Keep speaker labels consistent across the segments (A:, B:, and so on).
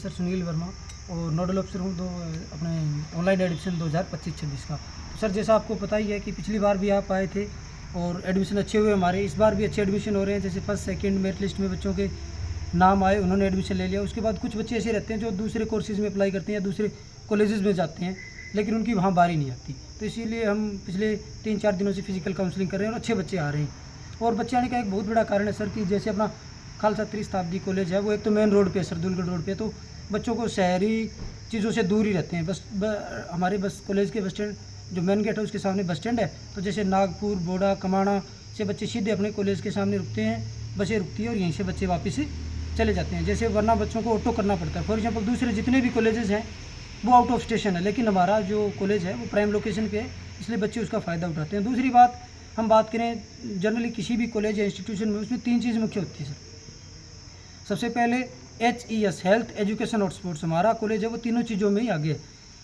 A: Sir Sunil Verma और nodal अफसर हूँ अपने ऑनलाइन एडमिशन 2025-26 का। तो सर जैसा आपको पता ही है कि पिछली बार भी आप आए थे और एडमिशन अच्छे हुए हमारे, इस बार भी अच्छे एडमिशन हो रहे हैं। जैसे फर्स्ट सेकंड मेरिट लिस्ट में बच्चों के नाम आए, उन्होंने एडमिशन ले लिया। उसके बाद कुछ बच्चे ऐसे रहते हैं जो दूसरे कोर्सेज़ में अप्लाई करते हैं या दूसरे कॉलेजेस में जाते हैं, लेकिन उनकी वहाँ बारी नहीं आती। तो इसीलिए हम पिछले 3-4 दिनों से फिजिकल काउंसलिंग कर रहे हैं और अच्छे बच्चे आ रहे हैं। और बच्चे आने का एक बहुत बड़ा कारण है सर कि जैसे अपना खालसा त्रिशताब्दी कॉलेज है, वो एक तो मेन रोड पे है, सरदुलगढ़ रोड पे, तो बच्चों को शहरी चीज़ों से दूर ही रहते हैं। हमारे बस कॉलेज के बस स्टैंड जो मेन गेट है उसके सामने बस स्टैंड है, तो जैसे नागपुर, बोडा, कमाणा से बच्चे सीधे अपने कॉलेज के सामने रुकते हैं, बसें रुकती है और यहीं से बच्चे वापस चले जाते हैं। जैसे वरना बच्चों को ऑटो करना पड़ता है। फॉर एग्जाम्पल दूसरे जितने भी कॉलेजेस हैं वो आउट ऑफ स्टेशन है, लेकिन हमारा जो कॉलेज है वो प्राइम लोकेशन पे है, इसलिए बच्चे उसका फ़ायदा उठाते हैं। दूसरी बात, हम बात करें जनरली किसी भी कॉलेज या इंस्टीट्यूशन में, उसमें 3 चीज़ मुख्य होती है सर। सबसे पहले HES, हेल्थ, एजुकेशन और स्पोर्ट्स। हमारा कॉलेज है वो तीनों चीज़ों में ही आगे है।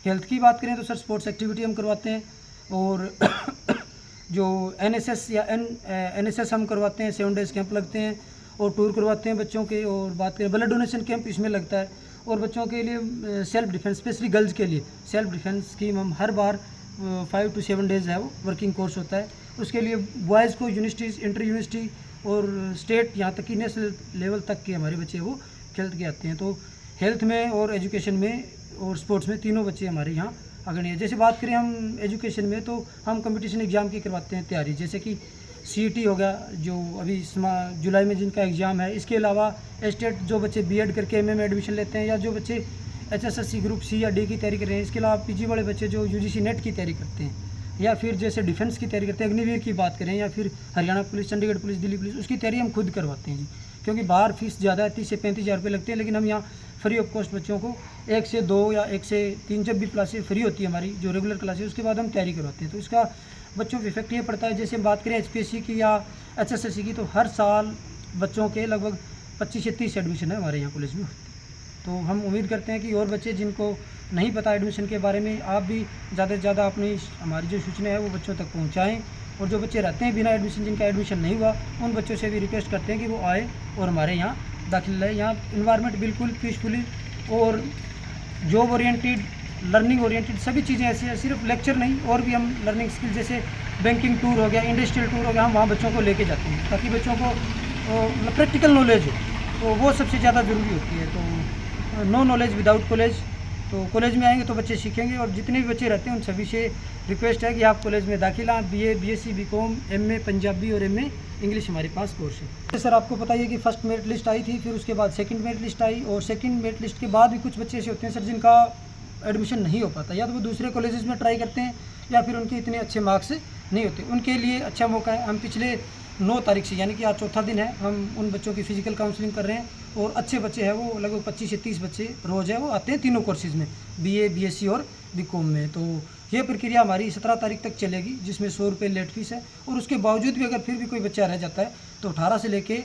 A: हेल्थ की बात करें तो सर स्पोर्ट्स एक्टिविटी हम करवाते हैं, और जो NSS या NSS हम करवाते हैं, 7 डेज़ कैंप लगते हैं और टूर करवाते हैं बच्चों के। और बात करें ब्लड डोनेशन कैंप इसमें लगता है, और बच्चों के लिए सेल्फ डिफेंस, स्पेशली गर्ल्स के लिए सेल्फ डिफेंस स्कीम हम हर बार 5 to 7 डेज़ है वो वर्किंग कोर्स होता है। उसके लिए बॉयज़ को यूनिवर्सिटीज़, इंटर यूनिवर्सिटी और स्टेट, यहाँ तक कि नेशनल लेवल तक के हमारे बच्चे वो खेल के आते हैं। तो हेल्थ में और एजुकेशन में और स्पोर्ट्स में तीनों बच्चे हमारे यहाँ अग्रणी है। जैसे बात करें हम एजुकेशन में, तो हम कंपटीशन एग्ज़ाम की करवाते हैं तैयारी, जैसे कि CET हो गया जो अभी जुलाई में जिनका एग्ज़ाम है। इसके अलावा स्टेट जो बच्चे BEd करके MM में एडमिशन लेते हैं, या जो बच्चे HSSC ग्रुप C या D की तैयारी कर रहे हैं। इसके अलावा PG वाले बच्चे जो UGC नेट की तैयारी करते हैं, या फिर जैसे डिफेंस की तैयारी करते हैं, अग्निवीर की बात करें, या फिर Haryana police, Chandigarh police, Delhi police, उसकी तैयारी हम खुद करवाते हैं जी। क्योंकि बाहर फीस ज़्यादा है, 30 से 35 हज़ार रुपये लगते हैं, लेकिन हम यहाँ फ्री ऑफ कॉस्ट बच्चों को 1 से 2 या 1 से 3 जब भी क्लासेस फ्री होती है हमारी जो रेगुलर क्लासेस, उसके बाद हम तैयारी करवाते हैं। तो इसका बच्चों पर इफेक्ट ये पड़ता है। जैसे हम बात करें HPSC की या HSSC की, तो हर साल बच्चों के लगभग 25 से 30 एडमिशन है हमारे यहाँ कॉलेज में। तो हम उम्मीद करते हैं कि और बच्चे जिनको नहीं पता एडमिशन के बारे में, आप भी ज़्यादा से ज़्यादा अपनी हमारी जो सूचना है वो बच्चों तक पहुंचाएं। और जो बच्चे रहते हैं बिना एडमिशन, जिनका एडमिशन नहीं हुआ, उन बच्चों से भी रिक्वेस्ट करते हैं कि वो आए और हमारे यहाँ दाखिल लें। यहाँ इन्वायरमेंट बिल्कुल पीसफुली और जॉब ओरिएंटेड, लर्निंग ओरिएंटेड सभी चीज़ें ऐसी हैं। सिर्फ लेक्चर नहीं, और भी हम लर्निंग स्किल जैसे बैंकिंग टूर हो गया, इंडस्ट्रियल टूर हो गया, हम वहाँ बच्चों को लेके जाते हैं ताकि बच्चों को प्रैक्टिकल नॉलेज हो, तो वो सबसे ज़्यादा ज़रूरी होती है। तो नो नॉलेज विदाउट कॉलेज, तो कॉलेज में आएंगे तो बच्चे सीखेंगे। और जितने भी बच्चे रहते हैं उन सभी से रिक्वेस्ट है कि आप कॉलेज में दाखिला, BA, BSc, BCom, MA Punjabi और MA इंग्लिश हमारे पास कोर्स है। सर आपको पता ही है कि फर्स्ट मेरिट लिस्ट आई थी, फिर उसके बाद सेकंड मेरिट लिस्ट आई, और सेकंड मेरिट लिस्ट के बाद भी कुछ बच्चे ऐसे होते हैं सर जिनका एडमिशन नहीं हो पाता, या तो वो दूसरे कॉलेजेस में ट्राई करते हैं, या फिर उनके इतने अच्छे मार्क्स नहीं होते। उनके लिए अच्छा मौका है। हम पिछले 9 तारीख से, यानी कि आज चौथा दिन है, हम उन बच्चों की फिजिकल काउंसलिंग कर रहे हैं। और अच्छे बच्चे हैं वो लगभग 25 से 30 बच्चे रोज़ है वो आते हैं तीनों कोर्सेज़ में, BA, BSc और BCom में। तो ये प्रक्रिया हमारी 17 तारीख तक चलेगी, जिसमें 100 रुपये लेट फीस है। और उसके बावजूद भी अगर फिर भी कोई बच्चा रह जाता है तो 18 से लेके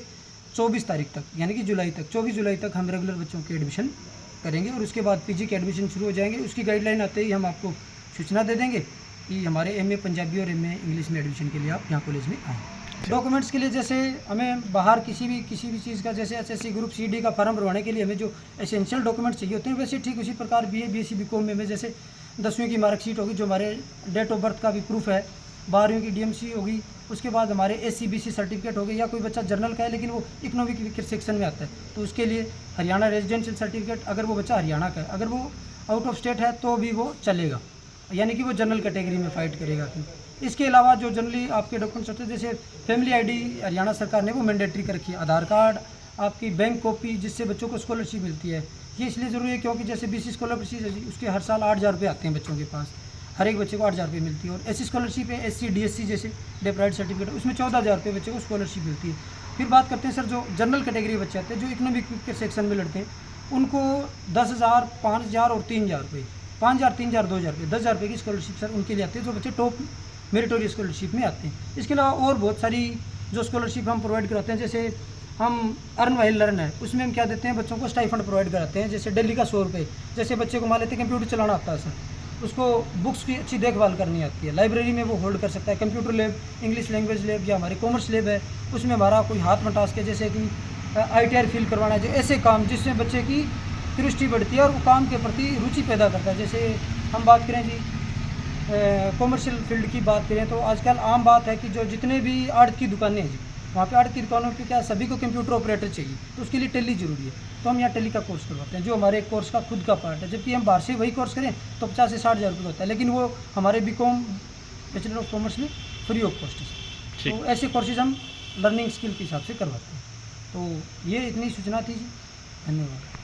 A: 24 तारीख तक, यानी कि जुलाई तक, 24 जुलाई तक हम रेगुलर बच्चों की एडमिशन करेंगे। और उसके बाद PG के एडमिशन शुरू हो जाएंगे। उसकी गाइडलाइन आते ही हम आपको सूचना दे देंगे कि हमारे MA पंजाबी और MA इंग्लिश में एडमिशन के लिए आप यहाँ कॉलेज में आएँ। डॉक्यूमेंट्स के लिए जैसे हमें बाहर किसी भी चीज़ का, जैसे HSC ग्रुप C, D का फॉर्म भरवाने के लिए हमें जो एसेंशियल डॉक्यूमेंट्स चाहिए होते हैं, वैसे ठीक उसी प्रकार BA, BSc, BCom में जैसे 10वीं की मार्कशीट होगी, जो हमारे डेट ऑफ बर्थ का भी प्रूफ है, 12वीं की DMC होगी, उसके बाद हमारे SC BC सर्टिफिकेट हो गए, या कोई बच्चा जर्नल का है लेकिन वो इकोनॉमिक सेक्शन में आता है तो उसके लिए हरियाणा रेजिडेंशियल सर्टिफिकेट, अगर वो बच्चा हरियाणा का है, अगर वो आउट ऑफ स्टेट है तो भी वो चलेगा, यानी कि वो जनरल कैटेगरी में फाइट करेगा। इसके अलावा जो जनरली आपके डॉक्यूमेंट्स होते हैं, जैसे फैमिली ID हरियाणा सरकार ने वो मैंडेटरी कर रखी है, आधार कार्ड, आपकी बैंक कॉपी, जिससे बच्चों को स्कॉलरशिप मिलती है। ये इसलिए ज़रूरी है क्योंकि जैसे BC स्कॉलरशिप है उसके हर साल 8,000 रुपये आते हैं बच्चों के पास, हर एक बच्चे को 8,000 रुपये मिलती है। और SC स्कॉलरशिप है, SC DSC जैसे डेप्राइड सर्टिफिकेट, उसमें 14,000 रुपये बच्चे को स्कॉलरशिप मिलती है। फिर बात करते हैं सर जो जनरल कैटेगरी बच्चे आते हैं, जो इकोनॉमिक के सेक्शन में लड़ते हैं, उनको 10,000, 5,000 और 3,000 रुपये, 5,000, 3,000, 2,000 रुपये, 10,000 रुपये की स्कॉलरशिप सर उनके लिए आती है, जो बच्चे टॉप मेरिटोरियस स्कॉलरशिप में आते हैं। इसके अलावा और बहुत सारी जो स्कॉलरशिप हम प्रोवाइड कराते हैं, जैसे हम अर्न व्हाइल लर्न है, उसमें हम क्या देते हैं, बच्चों को स्टाइफंड प्रोवाइड कराते हैं, जैसे दिल्ली का 100 रुपये। जैसे बच्चे को मान लेते हैं कंप्यूटर चलाना आता है सर, उसको बुक्स की अच्छी देखभाल करनी आती है, लाइब्रेरी में वो होल्ड कर सकता है, computer lab, English language lab या हमारी कॉमर्स लैब है, उसमें हमारा कोई हाथ में टास्क है, जैसे कि ITR फिल करवाना है, जो ऐसे काम जिसमें बच्चे की क्यूरियोसिटी बढ़ती है और वो काम के प्रति रुचि पैदा करता है। जैसे हम बात करें जी कॉमर्शियल फील्ड की बात करें तो आजकल आम बात है कि जो जितने भी आड़त की दुकानें हैं जी, वहाँ पे आड़त की दुकानों पे क्या सभी को कंप्यूटर ऑपरेटर चाहिए, तो उसके लिए टेली ज़रूरी है। तो हम यहाँ टेली का कोर्स करवाते हैं जो हमारे कोर्स का खुद का पार्ट है। जबकि हम बाहर से वही कोर्स करें तो 50 से 60 हज़ार रुपये होता है, लेकिन वो हमारे बीकॉम बैचलर ऑफ कॉमर्स में फ्री ऑफ कॉस्ट है। तो ऐसे कोर्सेज हम लर्निंग स्किल के हिसाब से करवाते हैं। तो ये इतनी सूचना थी जी, धन्यवाद।